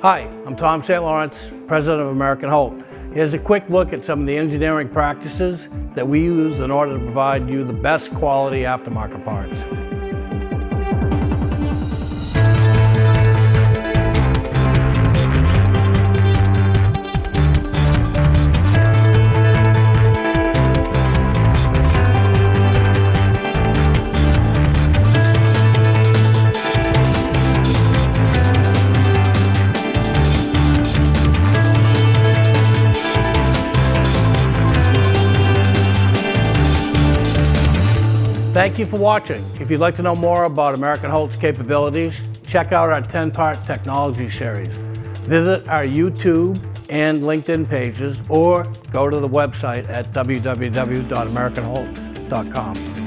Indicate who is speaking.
Speaker 1: Hi, I'm Tom St. Lawrence, President of American Holt. Here's a quick look at some of the engineering practices that we use in order to provide you the best quality aftermarket parts. Thank you for watching. If you'd like to know more about American Holt's capabilities, check out our 10-part technology series. Visit our YouTube and LinkedIn pages or go to the website at www.americanholt.com.